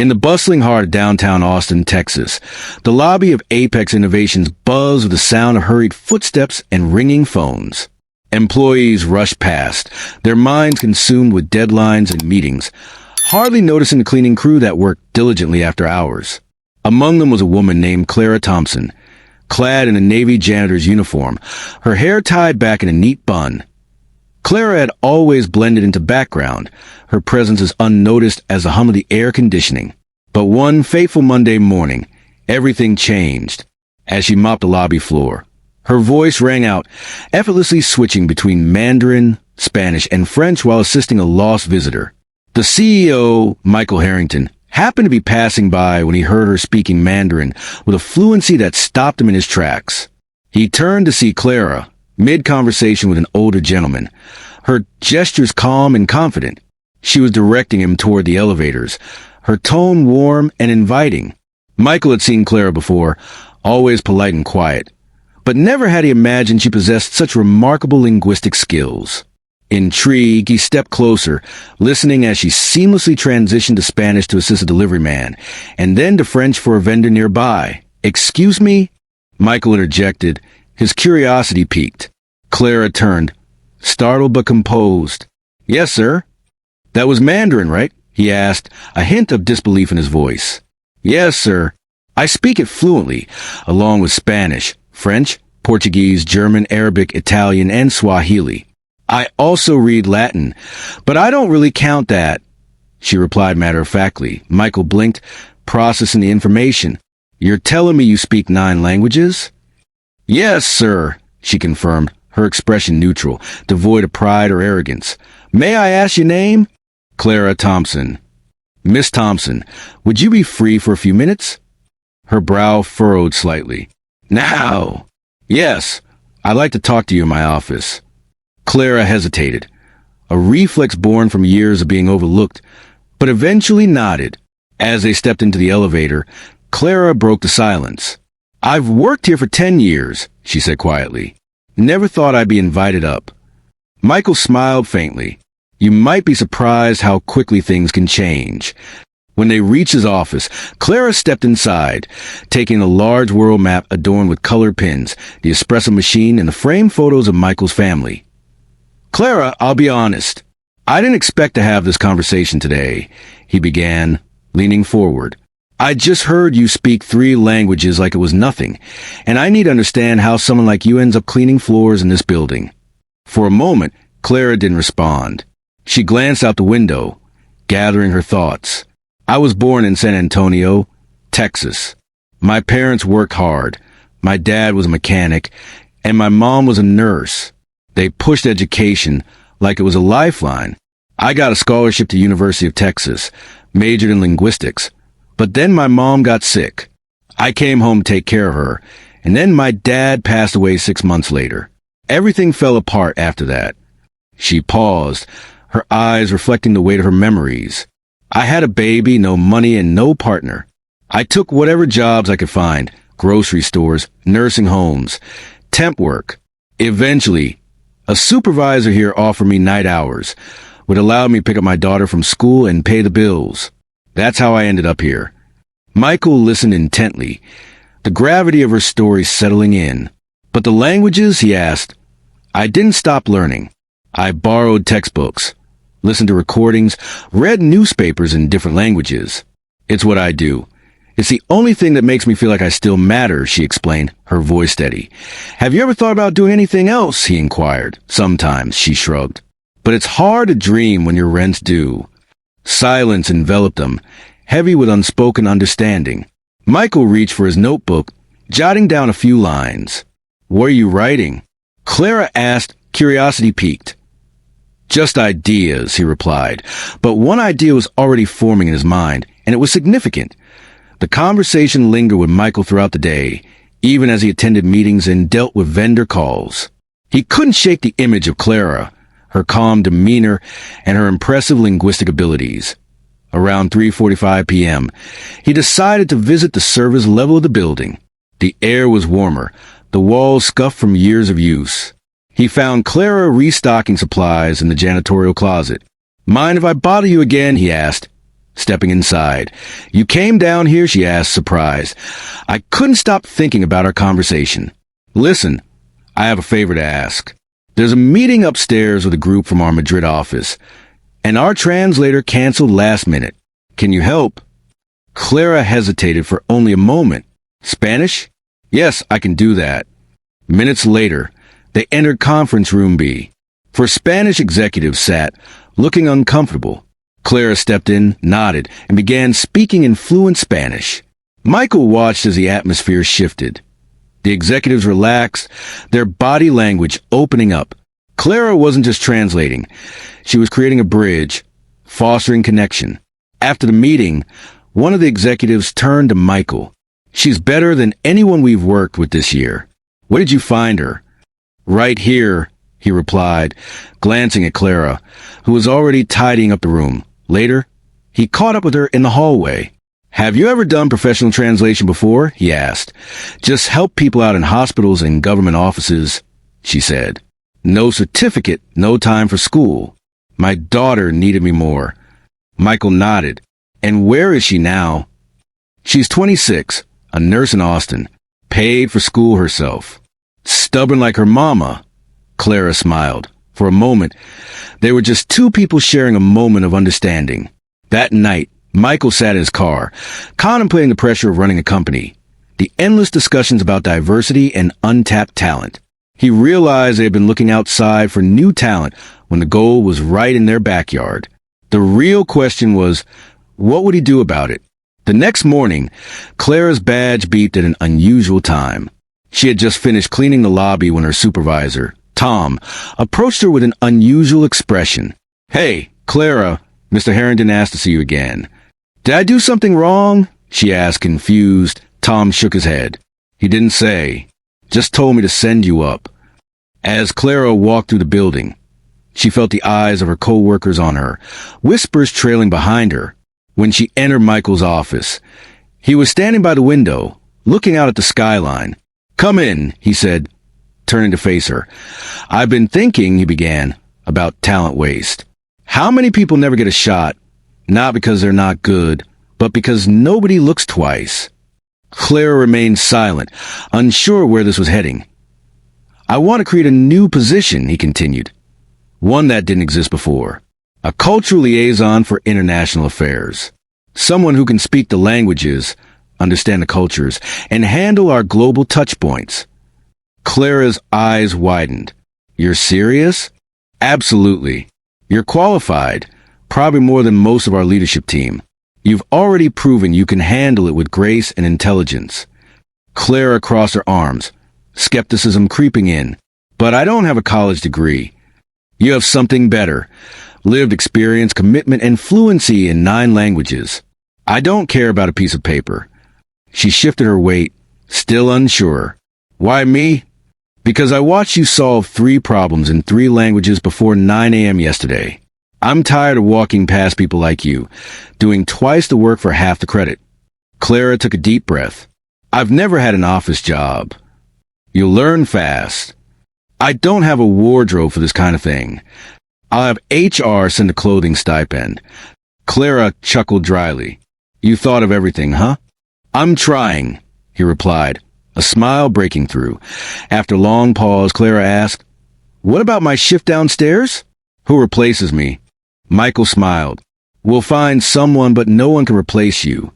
In the bustling heart of downtown Austin, Texas, the lobby of Apex Innovations buzzed with the sound of hurried footsteps and ringing phones. Employees rushed past, their minds consumed with deadlines and meetings, hardly noticing the cleaning crew that worked diligently after hours. Among them was a woman named Clara Thompson, clad in a Navy janitor's uniform, her hair tied back in a neat bun. Clara had always blended into background, her presence as unnoticed as the hum of the air conditioning. But one fateful Monday morning, everything changed. As she mopped the lobby floor, her voice rang out, effortlessly switching between Mandarin, Spanish, and French while assisting a lost visitor. The CEO, Michael Harrington, happened to be passing by when he heard her speaking Mandarin with a fluency that stopped him in his tracks. He turned to see Clara, mid-conversation with an older gentleman, her gestures calm and confident. She was directing him toward the elevators, her tone warm and inviting. Michael had seen Clara before, always polite and quiet, but never had he imagined she possessed such remarkable linguistic skills. Intrigued, he stepped closer, listening as she seamlessly transitioned to Spanish to assist a delivery man, and then to French for a vendor nearby. "Excuse me?" Michael interjected, his curiosity piqued. Clara turned, startled but composed. "Yes, sir." "That was Mandarin, right?" he asked, a hint of disbelief in his voice. "Yes, sir. I speak it fluently, along with Spanish, French, Portuguese, German, Arabic, Italian, and Swahili. I also read Latin, but I don't really count that," she replied matter-of-factly. Michael blinked, processing the information. "You're telling me you speak 9 languages?" "Yes, sir," she confirmed, her expression neutral, devoid of pride or arrogance. "May I ask your name?" "Clara Thompson." "Miss Thompson, would you be free for a few minutes?" Her brow furrowed slightly. "Now." "Yes, I'd like to talk to you in my office." Clara hesitated, a reflex born from years of being overlooked, but eventually nodded. As they stepped into the elevator, Clara broke the silence. "I've worked here for 10 years, she said quietly. "Never thought I'd be invited up." Michael smiled faintly. You might be surprised how quickly things can change. When they reached his office, Clara stepped inside, taking a large world map adorned with colored pins, the espresso machine, and the framed photos of Michael's family. "Clara, I'll be honest. I didn't expect to have this conversation today," he began, leaning forward. "I just heard you speak 3 languages like it was nothing, and I need to understand how someone like you ends up cleaning floors in this building." For a moment, Clara didn't respond. She glanced out the window, gathering her thoughts. "I was born in San Antonio, Texas. My parents worked hard. My dad was a mechanic, and my mom was a nurse. They pushed education like it was a lifeline. I got a scholarship to University of Texas, majored in linguistics. But then my mom got sick. I came home to take care of her, and then my dad passed away 6 months later. Everything fell apart after that." She paused, her eyes reflecting the weight of her memories. "I had a baby, no money, and no partner. I took whatever jobs I could find, grocery stores, nursing homes, temp work. Eventually, a supervisor here offered me night hours, would allow me to pick up my daughter from school and pay the bills. That's how I ended up here." Michael listened intently, the gravity of her story settling in. "But the languages?" he asked. "I didn't stop learning. I borrowed textbooks, listened to recordings, read newspapers in different languages. It's what I do. It's the only thing that makes me feel like I still matter," she explained, her voice steady. "Have you ever thought about doing anything else?" he inquired. "Sometimes," she shrugged. "But it's hard to dream when your rent's due." Silence enveloped them, heavy with unspoken understanding. Michael reached for his notebook, jotting down a few lines. "What are you writing?" Clara asked, curiosity piqued. "Just ideas," he replied. But one idea was already forming in his mind, and it was significant. The conversation lingered with Michael throughout the day, even as he attended meetings and dealt with vendor calls. He couldn't shake the image of Clara, her calm demeanor, and her impressive linguistic abilities. Around 3:45 p.m., he decided to visit the service level of the building. The air was warmer, the walls scuffed from years of use. He found Clara restocking supplies in the janitorial closet. "Mind if I bother you again?" he asked. stepping inside. "You came down here?" she asked, surprised. I couldn't stop thinking about our conversation. "Listen, I have a favor to ask. There's a meeting upstairs with a group from our Madrid office, and our translator canceled last minute. Can you help?" Clara hesitated for only a moment. "Spanish? Yes, I can do that." Minutes later, they entered conference room B. For Spanish executives sat, looking uncomfortable. Clara stepped in, nodded, and began speaking in fluent Spanish. Michael watched as the atmosphere shifted. The executives relaxed, their body language opening up. Clara wasn't just translating. She was creating a bridge, fostering connection. After the meeting, one of the executives turned to Michael. "She's better than anyone we've worked with this year. Where did you find her?" "Right here," he replied, glancing at Clara, who was already tidying up the room. Later, he caught up with her in the hallway. "Have you ever done professional translation before?" he asked. "Just help people out in hospitals and government offices," she said. "No certificate, no time for school. My daughter needed me more." Michael nodded. "And where is she now?" "She's 26, a nurse in Austin, paid for school herself." "Stubborn like her mama." Clara smiled. For a moment, they were just two people sharing a moment of understanding. That night, Michael sat in his car, contemplating the pressure of running a company, the endless discussions about diversity and untapped talent. He realized they had been looking outside for new talent when the goal was right in their backyard. The real question was, what would he do about it? The next morning, Clara's badge beeped at an unusual time. She had just finished cleaning the lobby when her supervisor, Tom, approached her with an unusual expression. "Hey, Clara, Mr. Harrington asked to see you again." "Did I do something wrong?" she asked, confused. Tom shook his head. "He didn't say. Just told me to send you up." As Clara walked through the building, she felt the eyes of her co-workers on her, whispers trailing behind her. When she entered Michael's office, he was standing by the window, looking out at the skyline. "Come in," he said, turning to face her. "I've been thinking," he began, "about talent waste. How many people never get a shot, not because they're not good, but because nobody looks twice?" Clara remained silent, unsure where this was heading. "I want to create a new position," he continued, "one that didn't exist before. A cultural liaison for international affairs. Someone who can speak the languages, understand the cultures, and handle our global touchpoints." Clara's eyes widened. "You're serious?" "Absolutely. You're qualified, probably more than most of our leadership team. You've already proven you can handle it with grace and intelligence." Clara crossed her arms, skepticism creeping in. "But I don't have a college degree." "You have something better. Lived experience, commitment, and fluency in 9 languages. I don't care about a piece of paper." She shifted her weight, still unsure. "Why me?" "Because I watched you solve 3 problems in 3 languages before 9 a.m. yesterday. I'm tired of walking past people like you, doing twice the work for half the credit." Clara took a deep breath. "I've never had an office job." "You'll learn fast." "I don't have a wardrobe for this kind of thing. I'll have HR send a clothing stipend." Clara chuckled dryly. "You thought of everything, huh?" "I'm trying," he replied, a smile breaking through. After a long pause, Clara asked, "What about my shift downstairs? Who replaces me?" Michael smiled. "We'll find someone, but no one can replace you."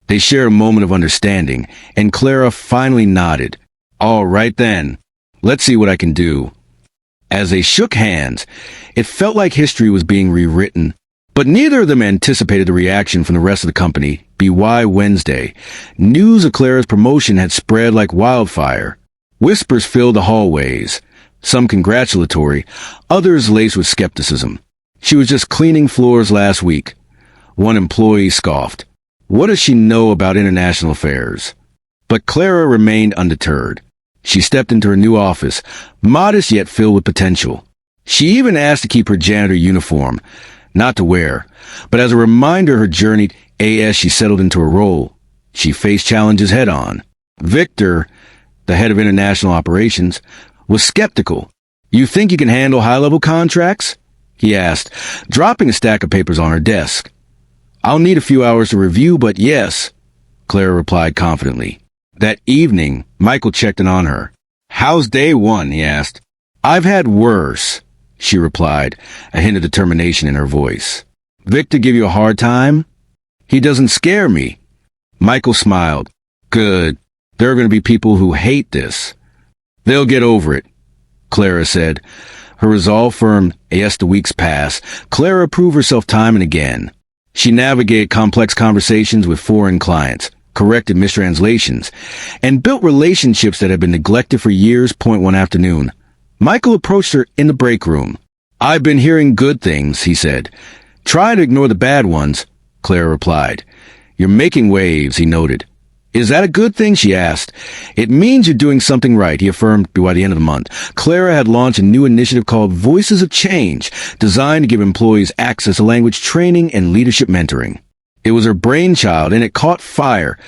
They shared a moment of understanding, and Clara finally nodded. "All right then. Let's see what I can do." As they shook hands, it felt like history was being rewritten. But neither of them anticipated the reaction from the rest of the company. BY Wednesday, news of Clara's promotion had spread like wildfire. Whispers filled the hallways, some congratulatory, others laced with skepticism. She was just cleaning floors last week. One employee scoffed. What does she know about international affairs? But Clara remained undeterred. She stepped into her new office, modest yet filled with potential. She even asked to keep her janitor uniform, not to wear, but as a reminder of her journey as she settled into her role. She faced challenges head-on. Victor, the head of international operations, was skeptical. "You think you can handle high-level contracts?" he asked, dropping a stack of papers on her desk. I'll need a few hours to review, but yes, Clara replied confidently. That evening, Michael checked in on her. How's day one? He asked. I've had worse, she replied, a hint of determination in her voice. Victor give you a hard time? He doesn't scare me. Michael smiled. Good. There are going to be people who hate this. They'll get over it, Clara said. Her resolve firm as the weeks passed. Clara proved herself time and again. She navigated complex conversations with foreign clients, corrected mistranslations, and built relationships that had been neglected for years. One afternoon, Michael approached her in the break room. I've been hearing good things, he said. Try to ignore the bad ones, Clara replied. You're making waves, he noted. Is that a good thing? She asked. It means you're doing something right, he affirmed by the end of the month. Clara had launched a new initiative called Voices of Change, designed to give employees access to language training and leadership mentoring. It was her brainchild, and it caught fire.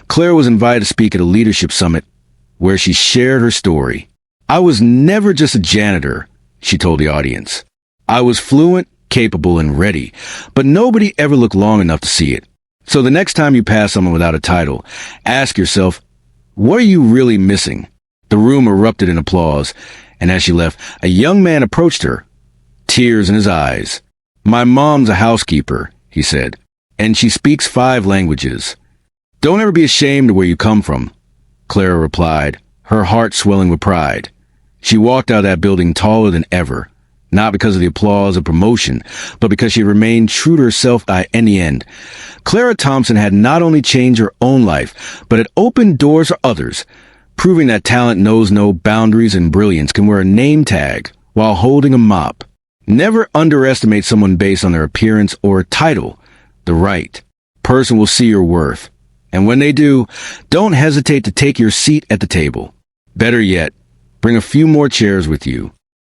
Clara was invited to speak at a leadership summit, where she shared her story. I was never just a janitor, she told the audience. I was fluent, capable, and ready, but nobody ever looked long enough to see it. So the next time you pass someone without a title, ask yourself, what are you really missing? The room erupted in applause, and as she left, a young man approached her, tears in his eyes. My mom's a housekeeper, he said, and she speaks 5 languages. Don't ever be ashamed of where you come from, Clara replied, her heart swelling with pride. She walked out of that building taller than ever, not because of the applause or promotion, but because she remained true to herself in the end. Clara Thompson had not only changed her own life, but it opened doors for others, proving that talent knows no boundaries and brilliance can wear a name tag while holding a mop. Never underestimate someone based on their appearance or title. The right person will see your worth. And when they do, don't hesitate to take your seat at the table. Better yet, bring a few more chairs with you.